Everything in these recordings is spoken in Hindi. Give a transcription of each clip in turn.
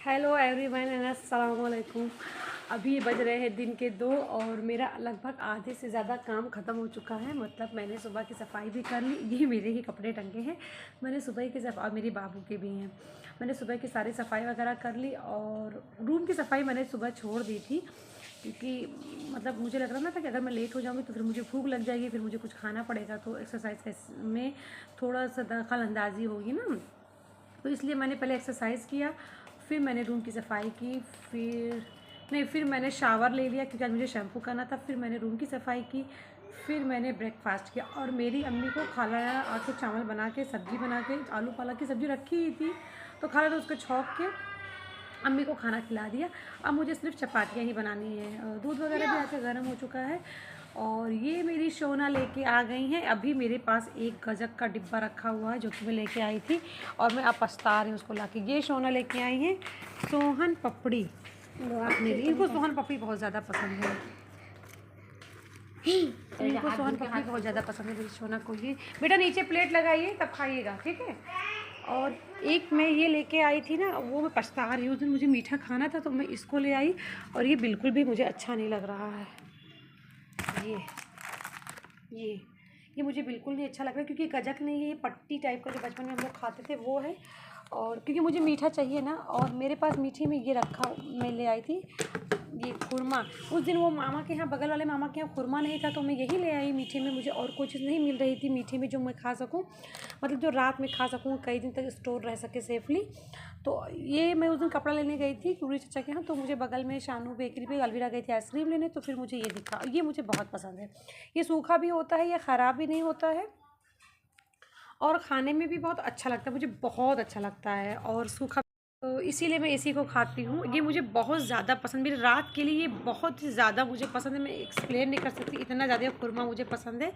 हेलो एवरीवन एंड अस्सलाम वालेकुम। अभी बज रहे हैं दिन के 2 और मेरा लगभग आधे से ज़्यादा काम ख़त्म हो चुका है। मतलब मैंने सुबह की सफाई भी कर ली। ये मेरे ही कपड़े टंगे हैं। मैंने सुबह की सफाई, मेरे बाबू के भी हैं। मैंने सुबह की सारी सफाई वगैरह कर ली और रूम की सफाई मैंने सुबह छोड़ दी थी क्योंकि मतलब मुझे लग रहा था कि अगर मैं लेट हो जाऊँगी तो फिर मुझे भूख लग जाएगी, फिर मुझे कुछ खाना पड़ेगा, तो एक्सरसाइज में थोड़ा सा दखल अंदाजी होगी ना। तो इसलिए मैंने पहले एक्सरसाइज़ किया, फिर मैंने रूम की सफाई की, फिर मैंने शावर ले लिया क्योंकि आज मुझे शैम्पू करना था। फिर मैंने रूम की सफाई की, फिर मैंने ब्रेकफास्ट किया। और मेरी अम्मी को खाला आके चावल बना के, सब्ज़ी बना के, आलू पालक की सब्ज़ी रखी ही थी, तो खाला तो उसको छौंक के अम्मी को खाना खिला दिया। अब मुझे सिर्फ चपातियाँ ही बनानी है। दूध वगैरह भी आके गर्म हो चुका है। और ये मेरी शोना लेके आ गई हैं। अभी मेरे पास एक गजक का डिब्बा रखा हुआ है जो कि मैं लेके आई थी और मैं अब पछता रही हूँ उसको लाके। ये शोना लेके आई हैं सोहन पपड़ी अपने लिए। इनको सोहन पपड़ी बहुत ज़्यादा पसंद है। इनको सोहन पपड़ी बहुत ज़्यादा पसंद है मेरी शोना को। ये बेटा नीचे प्लेट लगाइए तब खाइएगा, ठीक है। और एक मैं ये लेके आई थी ना, वो मैं पछता रही हूँ। उस दिन मुझे मीठा खाना था तो मैं इसको ले आई और ये बिल्कुल भी मुझे अच्छा नहीं लग रहा है। ये ये ये मुझे बिल्कुल नहीं अच्छा लग रहा क्योंकि गजक नहीं है, ये पट्टी टाइप का जो बचपन में हम लोग खाते थे वो है। और क्योंकि मुझे मीठा चाहिए ना, और मेरे पास मीठे में ये रखा, मैं ले आई थी ये खुरमा। उस दिन वो मामा के यहाँ, बगल वाले मामा के यहाँ खुरमा नहीं था तो मैं यही ले आई मीठे में। मुझे और कोई चीज़ नहीं मिल रही थी मीठे में जो मैं खा सकूँ, मतलब जो रात में खा सकूँ, कई दिन तक स्टोर रह सके सेफली। तो ये मैं उस दिन कपड़ा लेने गई थी क्यूरी चचा के यहाँ, तो मुझे बगल में शानू बेकरी पे अलविरा गई थी आइसक्रीम लेने, तो फिर मुझे ये दिखा। ये मुझे बहुत पसंद है। ये सूखा भी होता है, ये ख़राब भी नहीं होता है और खाने में भी बहुत अच्छा लगता है। मुझे बहुत अच्छा लगता है और सूखा, तो इसीलिए मैं इसी को खाती हूँ। ये मुझे बहुत ज़्यादा पसंद, मेरी रात के लिए ये बहुत ही ज़्यादा मुझे पसंद है। मैं एक्सप्लेन नहीं कर सकती, इतना ज़्यादा खुरमा मुझे पसंद है।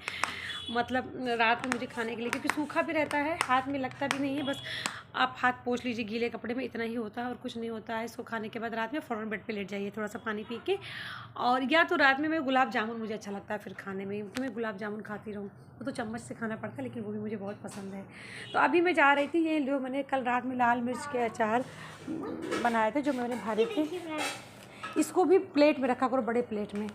मतलब रात में मुझे खाने के लिए, क्योंकि सूखा भी रहता है, हाथ में लगता भी नहीं है। बस आप हाथ पोंछ लीजिए गीले कपड़े में, इतना ही होता है और कुछ नहीं होता है। इसको खाने के बाद रात में फ़ौरन बेड पे लेट जाइए थोड़ा सा पानी पी के। और या तो रात में मैं गुलाब जामुन, मुझे अच्छा लगता है फिर खाने में, तो मैं गुलाब जामुन खाती रहूँ। वो तो चम्मच से खाना पड़ता है लेकिन वो भी मुझे बहुत पसंद है। तो अभी मैं जा रही थी, ये जो मैंने कल रात में लाल मिर्च के अचार बनाए थे जो मैंने भरे थे, इसको भी प्लेट में रखा करो, बड़े प्लेट में।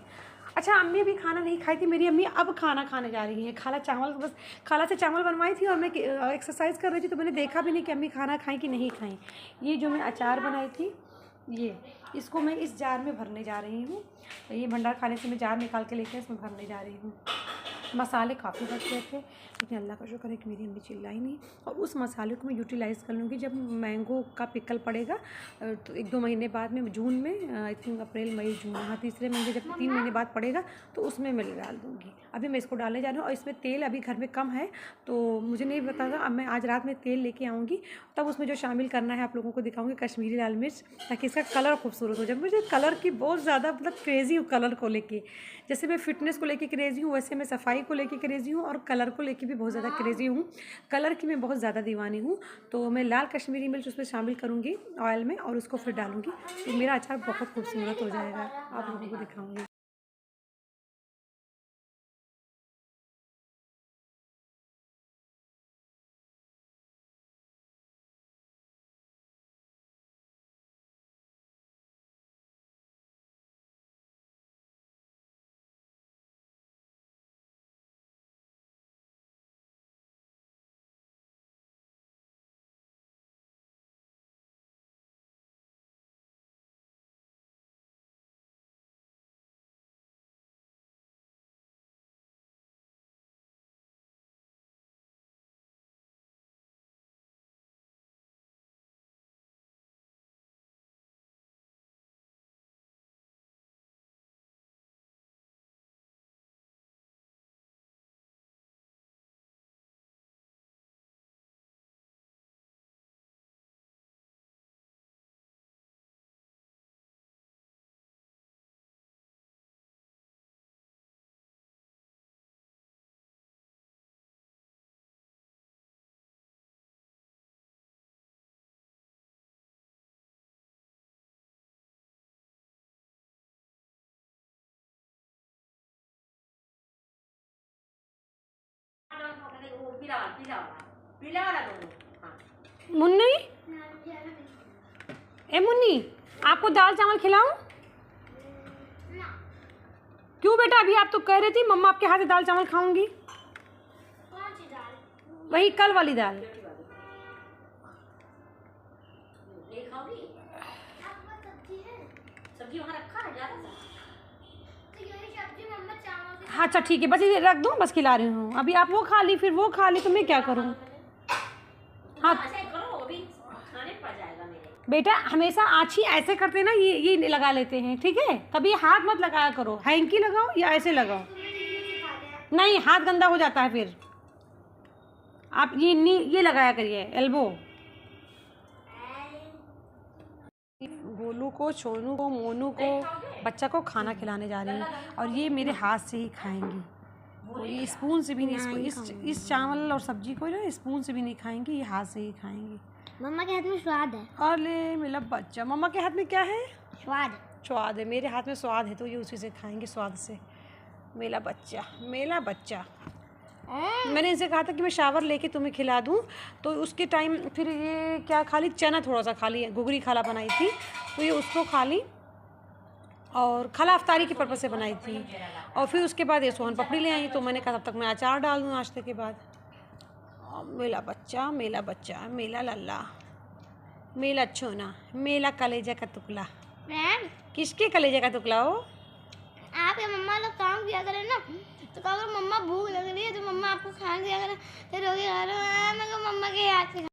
अच्छा, अम्मी भी खाना नहीं खाई थी मेरी अम्मी, अब खाना खाने जा रही हैं। खाला चावल, बस खाला से चावल बनवाई थी और मैं एक्सरसाइज कर रही थी तो मैंने देखा भी नहीं कि अम्मी खाना खाएं कि नहीं खाएं। ये जो मैं अचार बनाई थी, ये इसको मैं इस जार में भरने जा रही हूँ। ये भंडार खाने से मैं जार निकाल के लेकर इसमें भरने जा रही हूँ। मसाले काफ़ी बच गए थे लेकिन अल्लाह का शुक्र है कि मेरी अम्मी चिल्लाई नहीं। और उस मसाले को मैं यूटिलाइज़ कर लूँगी जब मैंगो का पिकल पड़ेगा, तो 1-2 महीने बाद में, जून में, आई थिंक अप्रैल मई जून, हाँ तीसरे महीने, जब 3 महीने बाद पड़ेगा तो उसमें मैं डाल दूँगी। अभी मैं इसको डालने जा रही हूँ और इसमें तेल अभी घर में कम है तो मुझे नहीं पता था। अब मैं आज रात में तेल लेके आऊँगी, तब उसमें जो शामिल करना है आप लोगों को दिखाऊँगी, कश्मीरी लाल मिर्च, ताकि इसका कलर खूबसूरत हो जाए। मुझे कलर की बहुत ज़्यादा मतलब क्रेज़ी हूँ कलर को लेके। जैसे मैं फ़िटनेस को लेके क्रेज़ी हूँ, वैसे मैं सफाई को लेके क्रेज़ी हूँ और कलर को लेके भी बहुत ज़्यादा क्रेज़ी हूँ। कलर की मैं बहुत ज़्यादा दीवानी हूँ। तो मैं लाल कश्मीरी मिर्च उसमें शामिल करूँगी ऑयल में और उसको फिर डालूँगी, तो मेरा अचार बहुत खूबसूरत हो जाएगा, आप लोगों को दिखाऊँगी। मुन्नी ए मुन्नी, आपको दाल चावल खिलाऊं? क्यों बेटा, अभी आप तो कह रही थी मम्मा आपके हाथ से दाल चावल खाऊंगी। कौन सी दाल? वही कल वाली दाल। नहीं खाओगी? सब्जी है, सब्जी वहाँ रखा है ज़्यादा सा। तो यही सब्जी मम्मा चावल के। हाँ अच्छा ठीक है, बस ये रख दूँ, बस खिला रही हूँ। अभी आप वो खा ली, फिर वो खा ली, तो मैं क्या करूँ? हाँ करो, अभी खाने पड़ जाएगा मेरे। बेटा हमेशा आछी ऐसे करते ना, ये लगा लेते हैं, ठीक है? कभी हाथ मत लगाया करो, हैंकी लगाओ या ऐसे लगाओ। नहीं, हाथ गंदा हो जाता है फिर। आप ये लगाया करिए, एल्बो। गोलू को, सोनू को, मोनू को, बच्चा को खाना खिलाने जा रही हूँ और ये मेरे हाथ से ही खाएंगी। तो ये स्पून से भी नहीं, इस चावल और सब्जी को ना स्पून से भी नहीं खाएंगी, ये हाथ से ही खाएंगी। मम्मा के हाथ में स्वाद है। अरे मेरा बच्चा, मम्मा के हाथ में क्या है? स्वाद है। मेरे हाथ में स्वाद है, तो ये उसी से खाएंगे, स्वाद से। मेरा बच्चा, मेरा बच्चा। मैंने इनसे कहा था कि मैं शावर लेके तुम्हें खिला दूं, तो उसके टाइम फिर ये क्या खा ली, चना थोड़ा सा खा ली, घुघरी खाला बनाई थी तो ये उसको खा ली, और खाला अफ्तारी के पर्पज़ से बनाई थी। और फिर उसके बाद ये सोहन पपड़ी ले आई, तो मैंने कहा तब तक मैं अचार डाल दूँ नाश्ते के बाद। मेला बच्चा, मेला बच्चा, मेला लल्ला, मेला छोना, मेला कलेजा का टुकड़ा। किसके कलेजा का टुकड़ा हो? आपके मम्मा लोग काम किया करें ना, तो कहा अगर मम्मा भूख लग रही है तो मम्मा आपको खाना दिया करें, फिर रोगी खा रहे हो, मैं कहा मम्मा के हाथ से।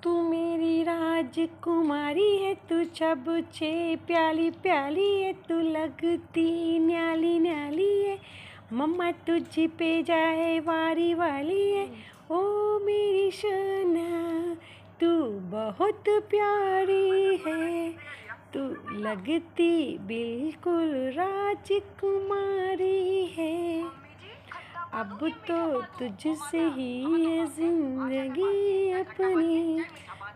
तू मेरी राजकुमारी है, तू सबसे प्याली प्याली है, तू लगती न्याली न्याली है, मम्मा तुझ पे जाए वारी वाली है, ओ मेरी सोना तू बहुत प्यारी है, तू लगती बिल्कुल राजकुमारी है, अब तो तुझसे ही है जिंदगी अपनी,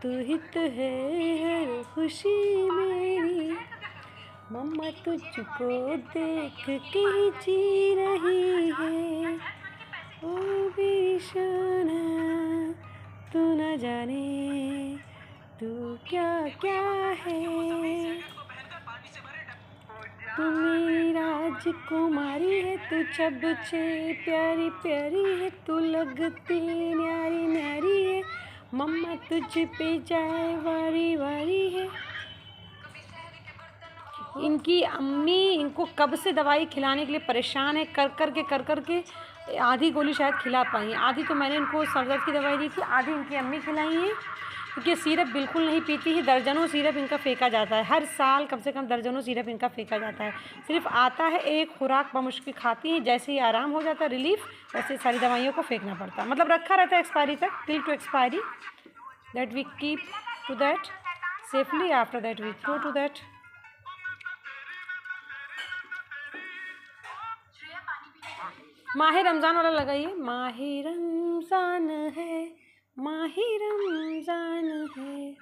तू ही तो है हर खुशी मेरी, मम्मा तुझको देख के ही जी रही है, ओ मेरी सोना तू न जाने तू क्या क्या है, तू मेरी राजकुमारी है, तू सबसे प्यारी प्यारी है, तू लगती न्यारी न्यारी है, मम्मा तुझ पे जाए वारी वारी है। इनकी अम्मी इनको कब से दवाई खिलाने के लिए परेशान है, कर कर के आधी गोली शायद खिला पाई, आधी तो मैंने इनको सर दर्द की दवाई दी थी, आधी इनकी अम्मी खिलाई है, क्योंकि सिरप बिल्कुल नहीं पीती है। दर्जनों सिरप इनका फेंका जाता है, हर साल कम से कम दर्जनों सिरप इनका फेंका जाता है। सिर्फ आता है एक खुराक बमुश्किल खाती है, जैसे ही आराम हो जाता है रिलीफ, वैसे सारी दवाइयों को फेंकना पड़ता है, मतलब रखा रहता है एक्सपायरी तक, till to expiry, that we keep to that safely, after that we throw to that. माहे रमज़ान वाला लगाइए, माहे रमज़ान है, माहे रमज़ान है।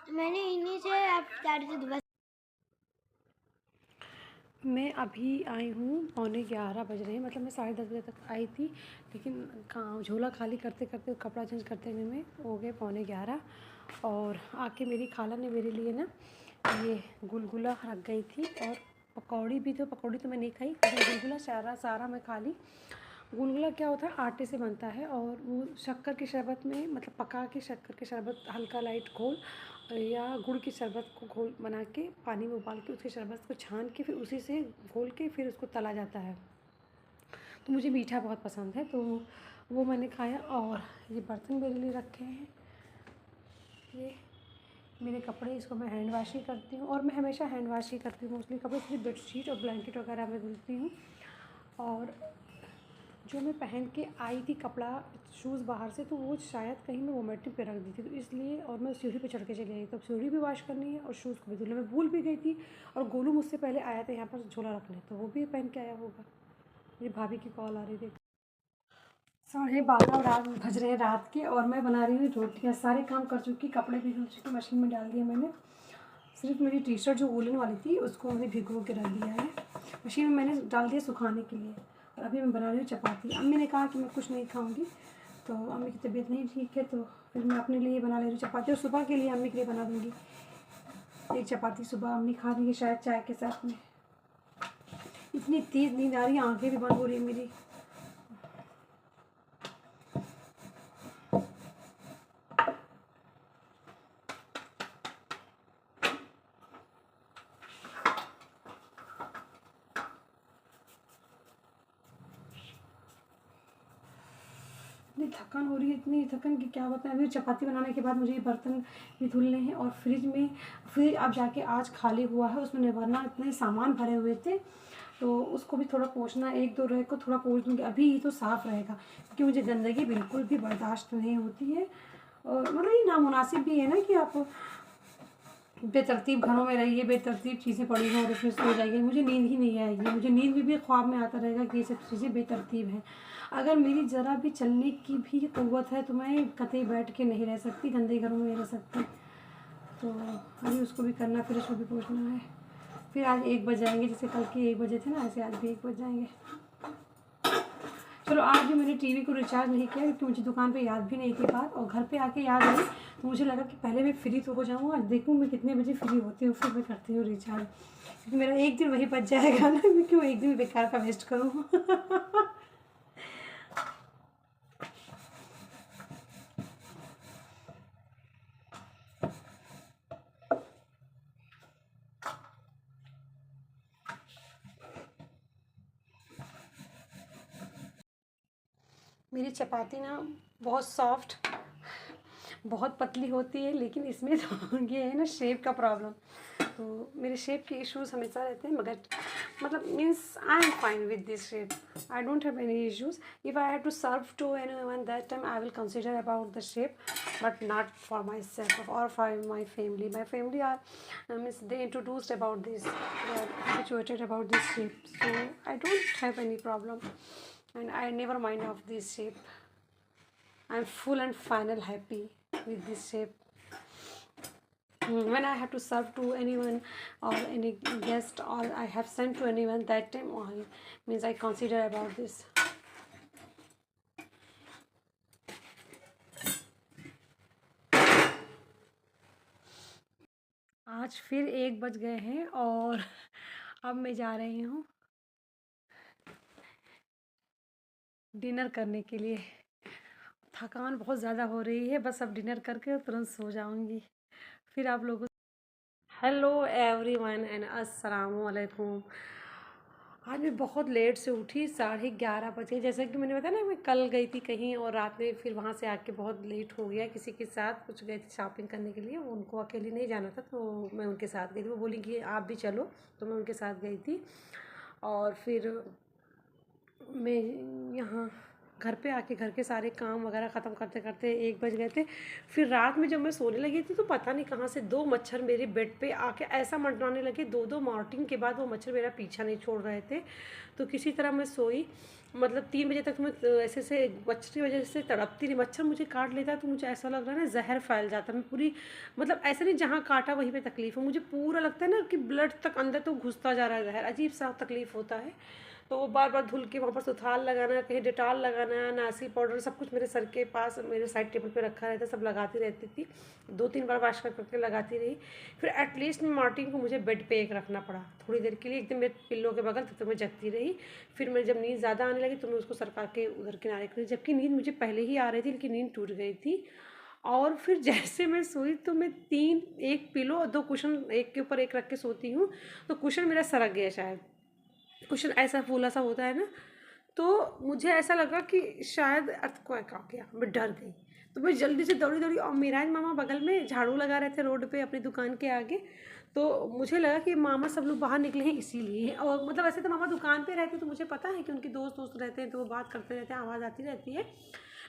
मैंने इन्हीं से आप दुआ। मैं अभी आई हूँ, 11:15 बज रहे हैं, मतलब मैं 10:30 बजे तक आई थी, लेकिन काम झोला खाली करते करते कपड़ा चेंज करते हुए में हो गए 11:15। और आके मेरी खाला ने मेरे लिए ना ये गुलगुला रख गई थी, और पकौड़ी भी, तो पकौड़ी तो मैं नहीं खाई, लेकिन गुलगुला सारा मैं खा ली। गुलगुला क्या होता है, आटे से बनता है, और वो शक्कर के शरबत में, मतलब पका के शक्कर के शरबत हल्का लाइट घोल या गुड़ की शरबत को घोल बना के पानी में उबाल के उसके शरबत को छान के फिर उसी से घोल के फिर उसको तला जाता है। तो मुझे मीठा बहुत पसंद है, तो वो मैंने खाया। और ये बर्तन मेरे लिए रखे हैं, ये मेरे कपड़े, इसको मैं हैंड वॉश ही करती हूँ, और मैं हमेशा हैंड वॉश ही करती हूँ मोस्टली कपड़े, सिर्फ बेडशीट और ब्लैंकेट वगैरह मैं धुलती हूँ। और जो मैं पहन के आई थी कपड़ा, शूज़ बाहर से, तो वो शायद कहीं मैं वोमेटिव पे रख दी थी, तो इसलिए, और मैं सीढ़ी पे चढ़ के चली आई, तो अब सीढ़ी भी वॉश करनी है और शूज़ को भी धुलना, मैं भूल भी गई थी। और गोलू मुझसे पहले आया था यहाँ पर झोला रखने, तो वो भी पहन के आया होगा। मेरी भाभी की कॉल आ रही थी। 12:30 बज रहे हैं रात के, और मैं बना रही हूँ रोटियाँ। सारे काम कर चुकी, कपड़े भी धुल चुके, मशीन में डाल दिया मैंने। सिर्फ मेरी टी शर्ट जो वूलन वाली थी उसको मैंने भिगो के रख दिया है। मशीन में मैंने डाल दिया सुखाने के लिए। और अभी मैं बना रही हूँ चपाती। अम्मी ने कहा कि मैं कुछ नहीं खाऊंगी, तो अम्मी की तबीयत नहीं ठीक है, तो फिर मैं अपने लिए बना ले रही हूँ चपाती। और सुबह के लिए अम्मी के लिए बना दूँगी एक चपाती। सुबह अम्मी खा देंगे शायद चाय के साथ में। इतनी तेज़ नींद आ रही है, आँखें भी बंद हो रही है मेरी। इतनी थकान हो रही है, इतनी थकान कि क्या बताएं। अभी चपाती बनाने के बाद मुझे ये बर्तन भी धुलने हैं। और फ्रिज अब जाके आज खाली हुआ है, उसमें वरना इतने सामान भरे हुए थे, तो उसको भी थोड़ा पोंछना, 1-2 रैक को थोड़ा पोंछ दूँगी। अभी ये तो साफ़ रहेगा, क्योंकि मुझे गंदगी बिल्कुल भी बर्दाश्त नहीं होती है। और मतलब ये नामुनासिब भी है ना कि आप बेतरतीब घरों में रहिए, बेतरतीब चीज़ें पड़ी हों और उसमें सो जाइए। मुझे नींद ही नहीं आएगी। मुझे नींद में भी ख्वाब में आता रहेगा कि ये सब चीज़ें बेतरतीब हैं। अगर मेरी ज़रा भी चलने की भी क़ुव्वत है तो मैं कतई बैठ के नहीं रह सकती, गंदे घरों में नहीं रह सकती। तो अभी उसको भी करना, फिर उसको भी पूछना है। फिर आज 1 बज जाएंगे, जैसे कल के 1 बजे थे ना, ऐसे आज भी 1 बज जाएंगे। चलो, आज भी मैंने टीवी को रिचार्ज नहीं किया, क्योंकि मुझे दुकान पे याद भी नहीं थी बात, और घर पे आके याद आई, तो मुझे लगा कि पहले मैं फ्री तो हो जाऊँ, आज देखूँ मैं कितने बजे फ्री होती हूँ, फिर मैं करती हूँ रिचार्ज। क्योंकि मेरा एक दिन वही बच जाएगा ना, मैं क्यों एक दिन बेकार का वेस्ट करूँ। मेरी चपाती ना बहुत सॉफ्ट, बहुत पतली होती है, लेकिन इसमें तो ये है ना शेप का प्रॉब्लम। तो मेरे शेप के इश्यूज हमेशा रहते हैं, मगर मतलब means I am fine with this shape, I don't have any issues. If I have to serve to anyone that time I will consider about the shape, but not for myself or for my family. My family are means they introduced about this, they are habituated about this shape, so I don't have any problem and I never mind of this shape. I'm full and final happy with this shape. When I have to serve to anyone or any guest, or I have sent to anyone, that time only means I consider about this. आज फिर 1 बज गए हैं और अब मैं जा रही हूँ डिनर करने के लिए। थकान बहुत ज़्यादा हो रही है, बस अब डिनर करके तुरंत सो जाऊँगी। फिर आप लोगों हेलो एवरीवन एंड अस्सलाम वालेकुम। आज मैं बहुत लेट से उठी, 11:30 बजे। जैसा कि मैंने बताया ना, मैं कल गई थी कहीं और रात में फिर वहाँ से आके बहुत लेट हो गया। किसी के साथ कुछ गई थी शॉपिंग करने के लिए, उनको अकेले नहीं जाना था, तो मैं उनके साथ गई थी। वो बोली कि आप भी चलो, तो मैं उनके साथ गई थी। और फिर मैं यहाँ घर पे आके घर के सारे काम वगैरह ख़त्म करते करते 1 बज गए थे। फिर रात में जब मैं सोने लगी थी, तो पता नहीं कहाँ से 2 मच्छर मेरे बेड पे आके ऐसा मंडराने लगे। 2-2 मॉर्निंग के बाद वो मच्छर मेरा पीछा नहीं छोड़ रहे थे। तो किसी तरह मैं सोई, मतलब 3 बजे तक मैं ऐसे से मच्छर की वजह से तड़पती रही। मच्छर मुझे काट लेता है तो मुझे ऐसा लग रहा है ना जहर फैल जाता है। मैं पूरी मतलब ऐसा नहीं जहाँ काटा वहीं पे तकलीफ़ है, मुझे पूरा लगता है ना कि ब्लड तक अंदर तो घुसता जा रहा है जहर। अजीब सा तकलीफ़ होता है। तो वो बार बार धुल के वहाँ पर सुथाल लगाना, कहीं डेटॉल लगाना, नासी पाउडर, सब कुछ मेरे सर के पास मेरे साइड टेबल पे रखा रहता, सब लगाती रहती थी। 2-3 बार वाश करके लगाती रही। फिर एटलीस्ट मार्टिन को मुझे बेड पे एक रखना पड़ा थोड़ी देर के लिए, एकदम मेरे पिल्लो के बगल, तब तो मैं जगती रही। फिर मैं जब नींद ज़्यादा आने लगी तो मैं उसको सरका के उधर किनारे कर दी, जबकि नींद मुझे पहले ही आ रही थी, लेकिन नींद टूट गई थी। और फिर जैसे मैं सोई तो मैं 3 एक पिलो और 2 कुशन एक के ऊपर एक रख के सोती हूँ, तो कुशन मेरा सरक गया शायद। कुशन ऐसा फूला सा होता है ना, तो मुझे ऐसा लगा कि शायद अर्थक्वेक आ गया। मैं डर गई, तो मैं जल्दी से दौड़ी और मेराज मामा बगल में झाड़ू लगा रहे थे रोड पे अपनी दुकान के आगे। तो मुझे लगा कि मामा सब लोग बाहर निकले हैं इसीलिए। और मतलब ऐसे तो मामा दुकान पे रहते, तो मुझे पता है कि उनके दोस्त रहते हैं, तो वो बात करते रहते हैं, आवाज़ आती रहती है।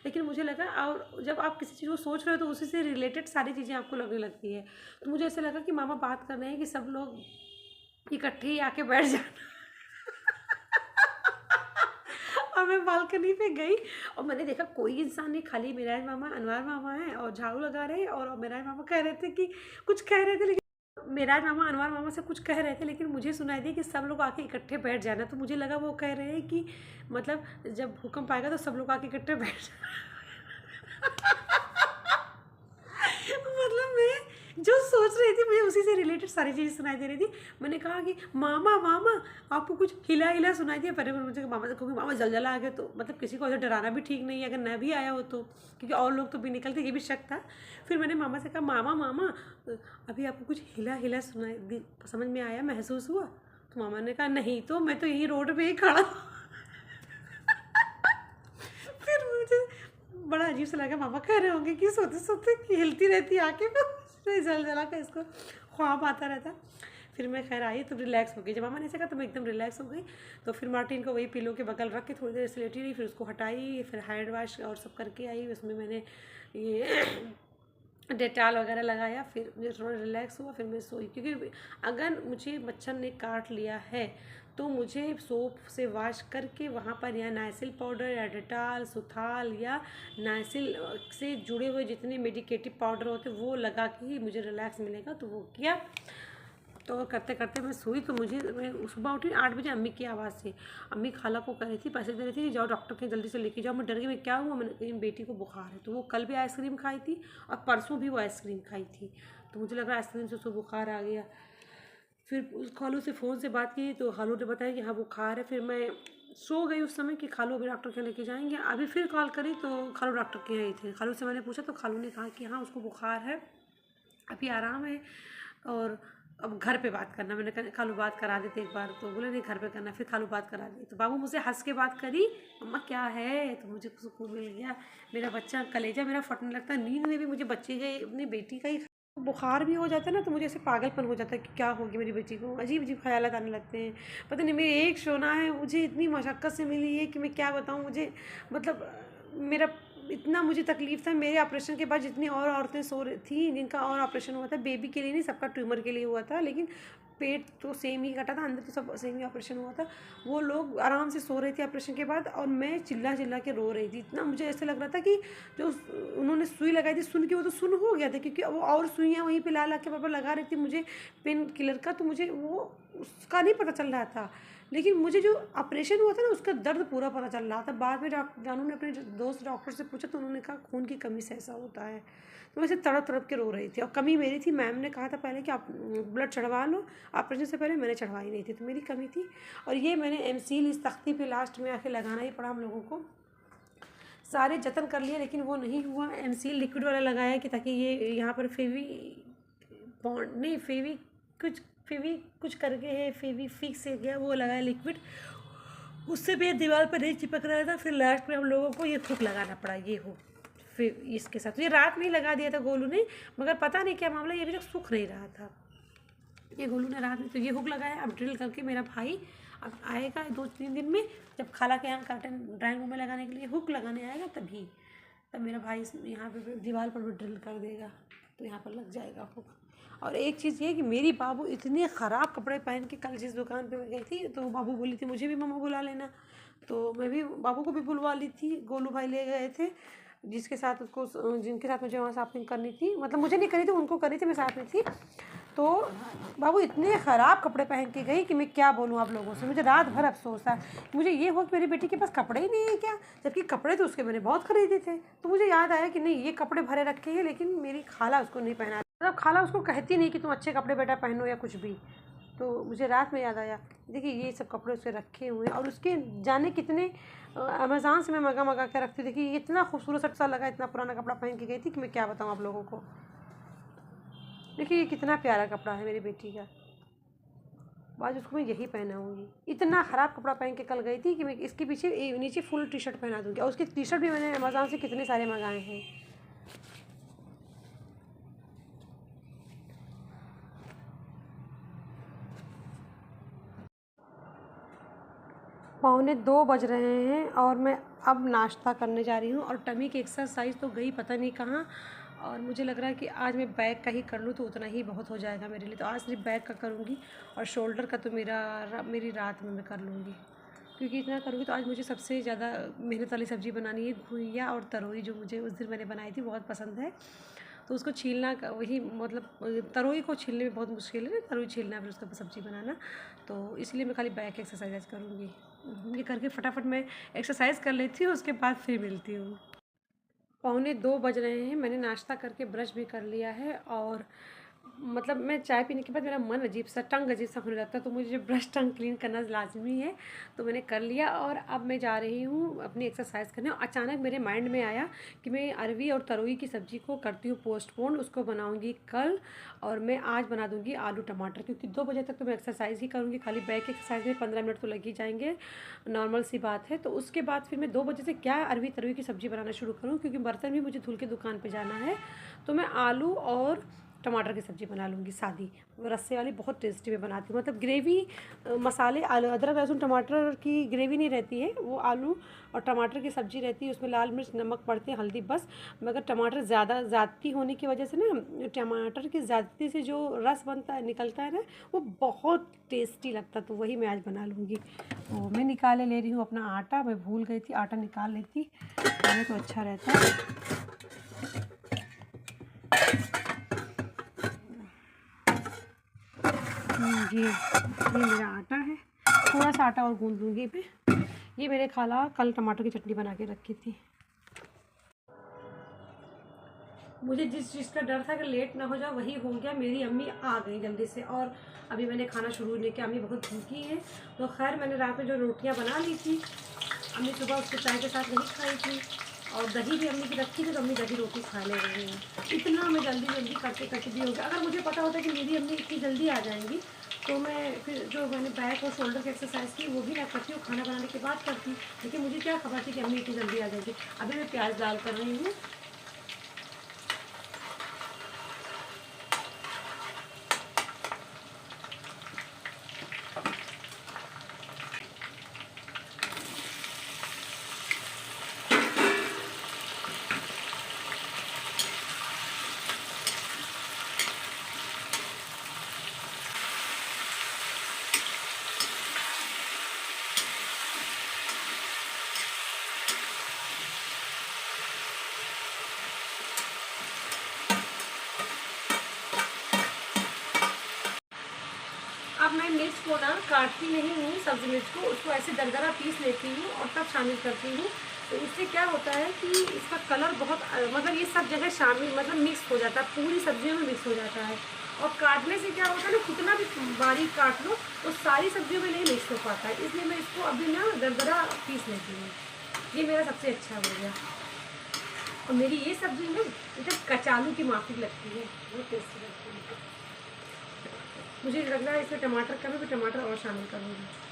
लेकिन मुझे लगा, और जब आप किसी चीज़ को सोच रहे हो तो उसी से रिलेटेड सारी चीज़ें आपको लगने लगती है। तो मुझे ऐसा लगा कि मामा बात कर रहे हैं कि सब लोग इकट्ठे ही आके बैठ जाना। और मैं बालकनी पे गई और मैंने देखा कोई इंसान नहीं, खाली मेराज मामा, अनवर मामा है और झाड़ू लगा रहे हैं। और मेराज मामा कह रहे थे कि कुछ कह रहे थे, लेकिन मेरा आज मामा अनवर मामा से कुछ कह रहे थे, लेकिन मुझे सुनाई दिया कि सब लोग आके इकट्ठे बैठ जाना, तो मुझे लगा वो कह रहे हैं कि मतलब जब भूकंप आएगा तो सब लोग आके इकट्ठे बैठ जाना। मतलब मैं जो सोच रही थी मुझे उसी से रिलेटेड सारी चीज़ें सुनाई दे रही थी। मैंने कहा कि मामा मामा आपको कुछ हिला हिला सुनाई दिया, पहले मुझे मामा से कहूँगी मामा जलजला आ गया, तो मतलब किसी को ऐसे डराना भी ठीक नहीं है अगर न भी आया हो तो, क्योंकि और लोग तो भी निकलते, ये भी शक था। फिर मैंने मामा से कहा मामा मामा अभी आपको कुछ हिला हिला सुनाई समझ में आया, महसूस हुआ? तो मामा ने कहा नहीं, तो मैं तो यहीं रोड पर ही खड़ा हूँ। फिर मुझे बड़ा अजीब सा लगा, मामा कह रहे होंगे कि सोते सोते हिलती रहती आके, फिर जल जला कर इसको ख्वाब आता रहता। फिर मैं खैर आई तो रिलैक्स हो गई, जब मामा ने ऐसे कहा तो मैं एकदम रिलैक्स हो गई। तो फिर मार्टिन को वही पिलो के बगल रख के थोड़ी देर से लेटी रही, फिर उसको हटाई, फिर हैंड वाश और सब करके आई, उसमें मैंने ये डेटॉल वगैरह लगाया, फिर मुझे थोड़ा रिलैक्स हुआ, फिर मैं सोई। क्योंकि अगर मुझे मच्छर ने काट लिया है तो मुझे सोप से वॉश करके वहाँ पर या नाइसिल पाउडर या डेटॉल सुथाल या नाइसिल से जुड़े हुए जितने मेडिकेटिव पाउडर होते वो लगा के ही मुझे रिलैक्स मिलेगा, तो वो किया। तो करते करते मैं सोई, तो मैं सुबह उठी 8 बजे अम्मी की आवाज़ से। अम्मी खाला को कह रही थी, पैसे दे रही थी कि जाओ डॉक्टर के जल्दी से लेके जाओ। मैं डर गई, मैं क्या हुआ? मैंने कही बेटी को बुखार है। तो वो कल भी आइसक्रीम खाई थी और परसों भी वो आइसक्रीम खाई थी, तो मुझे लगा आइसक्रीम से उसको बुखार आ गया। फिर उस खालू से फ़ोन से बात की तो खालू ने बताया कि हाँ बुखार है। फिर मैं सो गई उस समय कि खालू अभी डॉक्टर के लेके जाएंगे। अभी फिर कॉल करी तो खालू डॉक्टर के यहाँ ही थे। खालू से मैंने पूछा तो खालू ने कहा कि हाँ उसको बुखार है, अभी आराम है और अब घर पे बात करना। मैंने कहा खालू बात करा देते एक बार, तो बोले नहीं घर पे करना। फिर खालू बात करा दी तो बाबू मुझसे हंस के बात करी, मम्मा क्या है? तो मुझे सुकून मिल गया। मेरा बच्चा कलेजा मेरा फटने लगता है, नींद में भी मुझे बच्चे का अपनी बेटी का ही बुखार भी हो जाता है ना, तो मुझे ऐसे पागलपन हो जाता है कि क्या होगी मेरी बेटी को, अजीब अजीब ख्यालात आने लगते हैं। पता नहीं मेरी एक शोना है मुझे इतनी मशक्क़त से मिली है कि मैं क्या बताऊँ। मुझे मतलब मेरा इतना मुझे तकलीफ़ था। मेरे ऑपरेशन के बाद जितनी और औरतें सो रही थी जिनका और ऑपरेशन हुआ था, बेबी के लिए नहीं सबका ट्यूमर के लिए हुआ था, लेकिन पेट तो सेम ही कटा था, अंदर तो सब सेम ही ऑपरेशन हुआ था। वो लोग आराम से सो रहे थे ऑपरेशन के बाद और मैं चिल्ला चिल्ला के रो रही थी। इतना मुझे ऐसा लग रहा था कि जो उन्होंने सुई लगाई थी सुन के वो तो सुन हो गया था, क्योंकि वो और सुइयाँ वहीं पे ला के पापा लगा रही थी मुझे पेन किलर का, तो मुझे वो उसका नहीं पता चल रहा था। लेकिन मुझे जो ऑपरेशन हुआ था ना उसका दर्द पूरा पता चल रहा था। बाद में जानू ने अपने दोस्त डॉक्टर से पूछा तो उन्होंने कहा खून की कमी से ऐसा होता है। तो वैसे तड़प तड़प के रो रही थी और कमी मेरी थी। मैम ने कहा था पहले कि आप ब्लड चढ़वा लो, ऑपरेशन से पहले मैंने चढ़वाई नहीं थी, तो मेरी कमी थी। और ये मैंने एमसील इस तख्ती पे लास्ट में आके लगाना ही पड़ा हम लोगों को। सारे जतन कर लिए लेकिन वो नहीं हुआ। एमसील लिक्विड वाला लगाया कि ताकि ये यहाँ पर फेवी बॉन्ड नहीं फेवी कुछ करके है, फेवी फिक्स है क्या वो लगाया लिक्विड, उससे भी दीवार पर नहीं चिपक रहा था। फिर लास्ट में हम लोगों को ये हुक लगाना पड़ा, ये हुक फिर इसके साथ। ये रात में ही लगा दिया था गोलू ने, मगर पता नहीं क्या मामला, ये अभी तक सूख नहीं रहा था। ये गोलू ने रात में तो ये हुक लगाया। अब ड्रिल करके मेरा भाई अब आएगा 2-3 दिन में, जब खाला के यहाँ कर्टन ड्राइंग रूम में लगाने के लिए हुक लगाने आएगा तब मेरा भाई यहाँ पे दीवार पर भी ड्रिल कर देगा, तो यहाँ पर लग जाएगा हुक। और एक चीज़ ये कि मेरी बाबू इतने ख़राब कपड़े पहन के कल जिस दुकान पे मैं गई थी तो बाबू बोली थी मुझे भी मम्मा बुला लेना, तो मैं भी बाबू को भी बुलवा ली थी। गोलू भाई ले गए थे जिनके साथ मुझे वहाँ शॉपिंग करनी थी, मतलब मुझे नहीं करी थी उनको करी थी, मैं साथ में थी। तो बाबू इतने ख़राब कपड़े पहन के गई कि मैं क्या बोलूँ आप लोगों से। मुझे रात भर अफसोस था। मुझे ये हो कि मेरी बेटी के पास कपड़े ही नहीं है क्या, जबकि कपड़े तो उसके मैंने बहुत ख़रीदे थे। तो मुझे याद आया कि नहीं ये कपड़े भरे रखे हैं, लेकिन मेरी खाला उसको नहीं पहना, मतलब खाला उसको कहती नहीं कि तुम अच्छे कपड़े बेटा पहनो या कुछ भी। तो मुझे रात में याद आया देखिए ये सब कपड़े उसके रखे हुए हैं, और उसके जाने कितने अमेज़ॉन से मैं मंगा के रखती। देखिए इतना खूबसूरत सा लगा, इतना पुराना कपड़ा पहन के गई थी कि मैं क्या बताऊँ आप लोगों को। देखिए ये कितना प्यारा कपड़ा है मेरी बेटी का, आज उसको मैं यही पहनाऊँगी। इतना ख़राब कपड़ा पहन के कल गई थी कि मैं इसके पीछे नीचे फुल टी शर्ट पहना दूँगी, और उसकी टी शर्ट भी मैंने अमेज़ॉन से कितने सारे मंगाए हैं। पौने 2 बज रहे हैं और मैं अब नाश्ता करने जा रही हूँ, और टमी की एक्सरसाइज तो गई पता नहीं कहाँ। और मुझे लग रहा है कि आज मैं बैक का ही कर लूँ तो उतना ही बहुत हो जाएगा मेरे लिए। तो आज सिर्फ बैक का करूँगी और शोल्डर का तो मेरी रात में मैं कर लूँगी, क्योंकि इतना करूँगी तो आज मुझे सबसे ज़्यादा मेहनत वाली सब्ज़ी बनानी है, घुइयाँ और तरोई, जो मुझे उस दिन मैंने बनाई थी बहुत पसंद है। तो उसको छीलना वही मतलब तरोई को छीलने में बहुत मुश्किल है, तरोई छीलना फिर उसका सब्ज़ी बनाना, तो इसलिए मैं खाली बैक एक्सरसाइज करूँगी। ये करके फटाफट मैं एक्सरसाइज कर लेती हूँ, उसके बाद फिर मिलती हूँ। 1:45 बज रहे हैं, मैंने नाश्ता करके ब्रश भी कर लिया है और मतलब मैं चाय पीने के बाद मेरा मन अजीब सा, टंग अजीब सा होने लगता है, तो मुझे ब्रश टंग क्लीन करना लाजमी है, तो मैंने कर लिया और अब मैं जा रही हूँ अपनी एक्सरसाइज करने। अचानक मेरे माइंड में आया कि मैं अरवी और तरोई की सब्ज़ी को करती हूँ पोस्टपोन, उसको बनाऊँगी कल और मैं आज बना दूँगी आलू टमाटर, क्योंकि 2 बजे तक तो मैं एक्सरसाइज ही करूँगी, खाली बैक एक्सरसाइज में 15 मिनट तो लग ही जाएंगे, नॉर्मल सी बात है। तो उसके बाद फिर मैं 2 बजे से क्या अरवी तरोई की सब्ज़ी बनाना शुरू करूँ, क्योंकि बर्तन भी मुझे धुल के दुकान पर जाना है, तो मैं आलू और टमाटर की सब्ज़ी बना लूँगी सादी, रस्से वाली, बहुत टेस्टी मैं बनाती हूँ। मतलब ग्रेवी मसाले आलू अदरक लहसुन टमाटर की ग्रेवी नहीं रहती है, वो आलू और टमाटर की सब्ज़ी रहती है, उसमें लाल मिर्च नमक पड़ते हैं, हल्दी बस। मगर टमाटर ज़्यादती होने की वजह से ना, टमाटर की ज़्यादती से जो रस बनता है निकलता है ना, वो बहुत टेस्टी लगता है, तो वही मैं आज बना लूँगी। तो मैं निकाले ले रही हूँ अपना आटा, मैं भूल गई थी, आटा निकाल लेती खाने तो अच्छा रहता है। ये मेरा आटा है, थोड़ा सा आटा और गूंद दूँगी मैं। ये मेरे खाला कल टमाटर की चटनी बना के रखी थी। मुझे जिस चीज़ का डर था कि लेट ना हो जाए वही हो गया, मेरी अम्मी आ गई जल्दी से और अभी मैंने खाना शुरू नहीं किया। अम्मी बहुत भूखी है, तो खैर मैंने रात में जो रोटियां बना ली थी, अम्मी सुबह उसको चाय के साथ नहीं खाई थी और दही भी अम्मी की रखी थी, तो अम्मी दही रोटी खा ले रही हैं। इतना मैं जल्दी करते करते भी हो गया। अगर मुझे पता होता कि मेरी अम्मी इतनी जल्दी आ जाएंगी तो मैं फिर जो मैंने बैक और शोल्डर की एक्सरसाइज की वो भी मैं करती हूँ, खाना बनाने के बाद करती, लेकिन मुझे क्या खबर थी कि अम्मी इतनी जल्दी आ जाएगी। अभी मैं प्याज डाल कर रही हूँ। अब मैं मिर्च को ना काटती नहीं हूँ, सब्ज़ी मिर्च को, उसको ऐसे दरदरा पीस लेती हूँ और तब शामिल करती हूँ। तो इससे क्या होता है कि इसका कलर बहुत मतलब ये सब जगह शामिल मतलब मिक्स हो जाता है, पूरी सब्जियों में मिक्स हो जाता है। और काटने से क्या होता है ना, कितना भी बारीक काट लो तो सारी सब्जियों में नहीं मिक्स हो पाता है, इसलिए मैं इसको अभी ना दरदरा पीस लेती हूँ। ये मेरा सबसे अच्छा हो गया। और मेरी ये सब्ज़ी ना एकदम कचालू की माफिक लगती है, बहुत टेस्टी लगती है। मुझे लग रहा है इसमें टमाटर का भी टमाटर और शामिल करूँगी।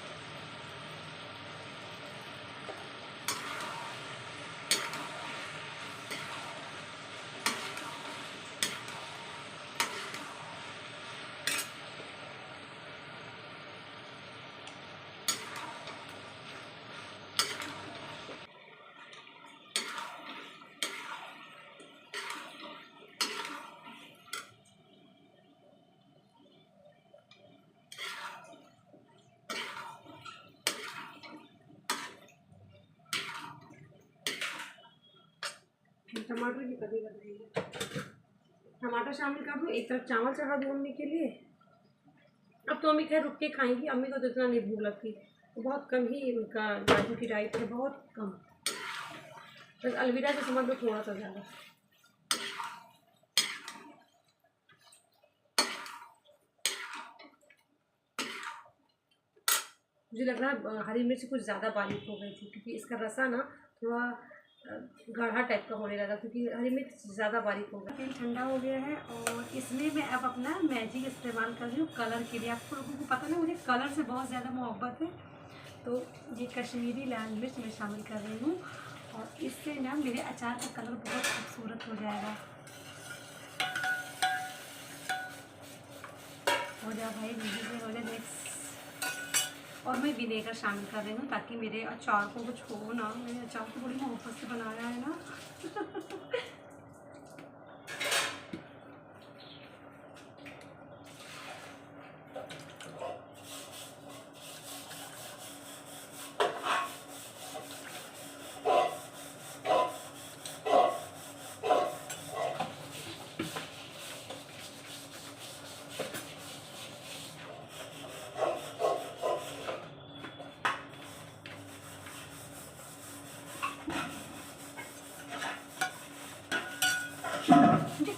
टमाटर की कभी कर रही है, टमाटर शामिल कर दूँ, एक तरफ चावल चढ़ा दूँ अम्मी के लिए। अब तो अम्मी खैर रुक के खाएंगी, अम्मी को तो इतना नहीं भूख लगती, तो बहुत कम ही उनका काजू की डाइट है, बहुत कम, बस अलविदा से समझ लो थोड़ा सा ज़्यादा। मुझे लग रहा है हरी मिर्च कुछ ज़्यादा बारीक हो गई थी, क्योंकि इसका रसा ना थोड़ा गाढ़ा टाइप का होने लगा, क्योंकि हरी मिर्च ज़्यादा बारीक हो गया। तेल ठंडा हो गया है और इसमें मैं अब अपना मैजिक इस्तेमाल कर रही हूँ कलर के लिए। आपको लोगों को पता ना मुझे कलर से बहुत ज़्यादा मोहब्बत है, तो ये कश्मीरी लाल मिर्च मैं शामिल कर रही हूँ और इससे ना मेरे अचार का कलर बहुत खूबसूरत हो जाएगा। हो जा भाई, जल्दी से हो जा मिक्स। और मैं विनेगर शामिल कर रही हूँ ताकि मेरे अचार को कुछ हो ना, मेरे अचार को बड़ी मोहब्बत से बनाया है ना।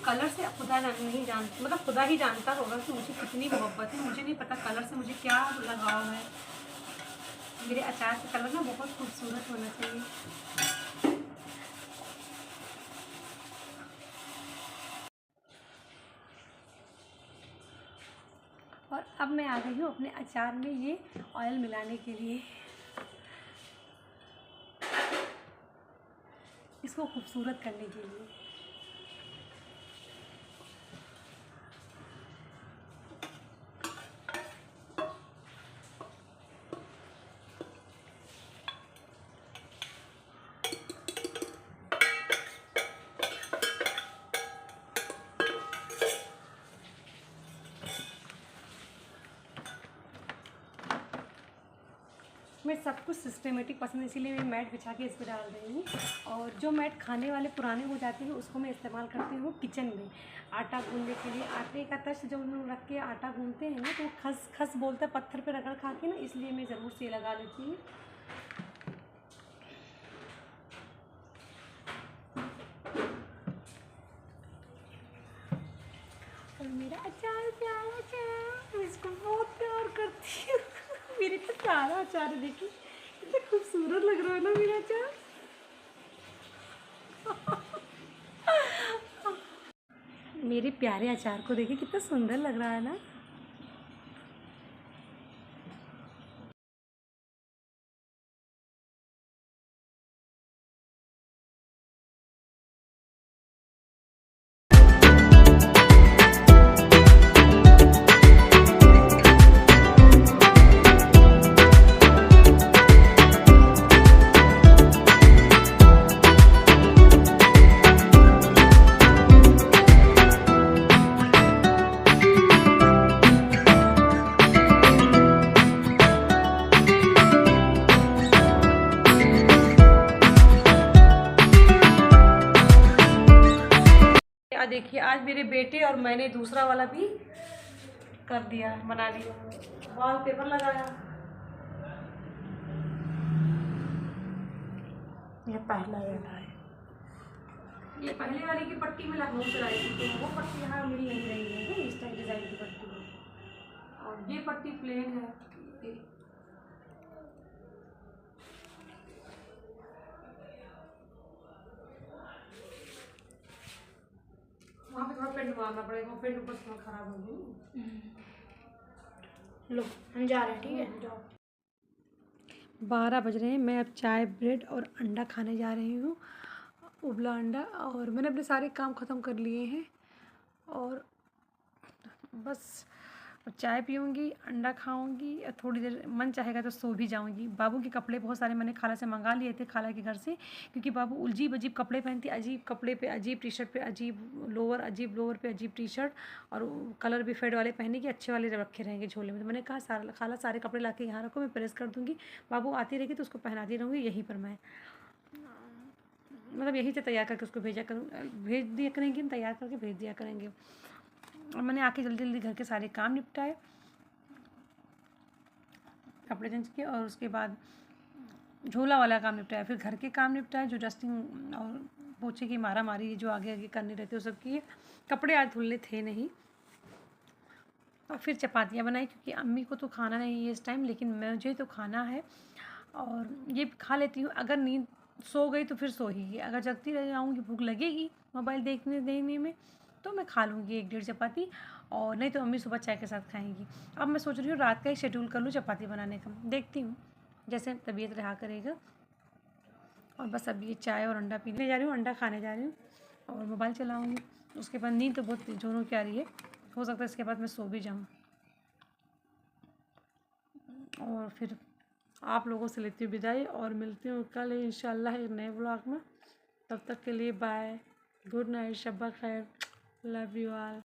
कलर से खुदा नहीं जानता, मतलब खुदा ही जानता होगा कि मुझे कितनी मोहब्बत है। मुझे नहीं पता कलर से मुझे क्या लगाव है। मेरे अचार का कलर ना बहुत खूबसूरत होना चाहिए। और अब मैं आ गई हूँ अपने अचार में ये ऑयल मिलाने के लिए, इसको खूबसूरत करने के लिए। मैं सब कुछ सिस्टमेटिक पसंद है, इसीलिए मैं मैट बिछा के इस पर डाल रही हूँ। और जो मैट खाने वाले पुराने हो जाते हैं उसको मैं इस्तेमाल करती हूँ किचन में आटा गूंदने के लिए। आटे का तश्त जब हम रख के आटा गूंदते हैं ना तो खस खस बोलता है पत्थर पे रगड़ खा के ना, इसलिए मैं ज़रूर से लगा लेती हूँ। और मेरा अचार प्यारा अचार, मैं इसको बहुत प्यार करती हूँ। मेरे पे सारा अचार है, देखिए कितना खूबसूरत लग रहा है ना मेरा अचार। मेरे प्यारे अचार को देखिए कितना सुंदर लग रहा है ना। देखिए आज मेरे बेटे और मैंने दूसरा वाला भी कर दिया, बना लिया, वॉलपेपर लगाया। ये पहला वाला है, ये पहले वाले की पट्टी में लखनऊ से लाई थी तो वो पट्टी यहाँ मिल नहीं रही है, इस टाइप डिजाइन की पट्टी है। और ये पट्टी प्लेन है। वहाँ पे थोड़ा पेंट मारना पड़ेगा, पेंट ऊपर थोड़ा खराब हो गई। लो हम जा रहे हैं, ठीक है। जाओ। 12 बज रहे हैं, मैं अब चाय ब्रेड और अंडा खाने जा रही हूँ, उबला अंडा। और मैंने अपने सारे काम ख़त्म कर लिए हैं और बस चाय पीऊँगी, अंडा खाऊँगी, थोड़ी देर मन चाहेगा तो सो भी जाऊँगी। बाबू के कपड़े बहुत सारे मैंने खाला से मंगा लिए थे, खाला के घर से, क्योंकि बाबू अजीब अजीब कपड़े पहनती, अजीब कपड़े पे अजीब टी शर्ट पे अजीब लोअर, अजीब लोअर पे अजीब टी शर्ट, और कलर भी फेड वाले पहने की, अच्छे वाले रखे रहेंगे झोले में। तो मैंने कहा सारा खाला सारे कपड़े ला के यहाँ रखो, मैं प्रेस कर दूँगी, बाबू आती रहेगी तो उसको पहनाती रहूँगी यहीं पर। मैं मतलब यहीं से तैयार करके उसको भेज दिया करेंगे, तैयार करके भेज दिया करेंगे। और मैंने आके जल्दी जल्दी घर के सारे काम निपटाए, कपड़े चेंज किए और उसके बाद झोला वाला काम निपटाया, फिर घर के काम निपटाए, जो डस्टिंग और पोछे की मारा मारी जो आगे आगे करने रहते वो सब किए। कपड़े आज धुलने थे नहीं। और फिर चपातियाँ बनाई, क्योंकि अम्मी को तो खाना नहीं है इस टाइम, लेकिन मुझे तो खाना है और ये खा लेती हूँ। अगर नींद सो गई तो फिर सो ही, अगर जगती रह जाऊँगी भूख लगेगी मोबाइल देखने में तो मैं खा लूँगी 1-1.5 चपाती, और नहीं तो अम्मी सुबह चाय के साथ खाएंगी। अब मैं सोच रही हूँ रात का ही शेड्यूल कर लूँ चपाती बनाने का, देखती हूँ जैसे तबीयत रहा करेगा। और बस अब ये चाय और अंडा पीने जा रही हूँ, अंडा खाने जा रही हूँ और मोबाइल चलाऊँगी। उसके बाद नींद तो बहुत जोरों की आ रही है, हो सकता है इसके बाद मैं सो भी जाऊँ। और फिर आप लोगों से लेती हूँ विदाई और मिलती हूँ कल इंशाल्लाह एक नए ब्लॉग में। तब तक के लिए बाय, गुड नाइट, शब्बा खैर, लव यू ऑल।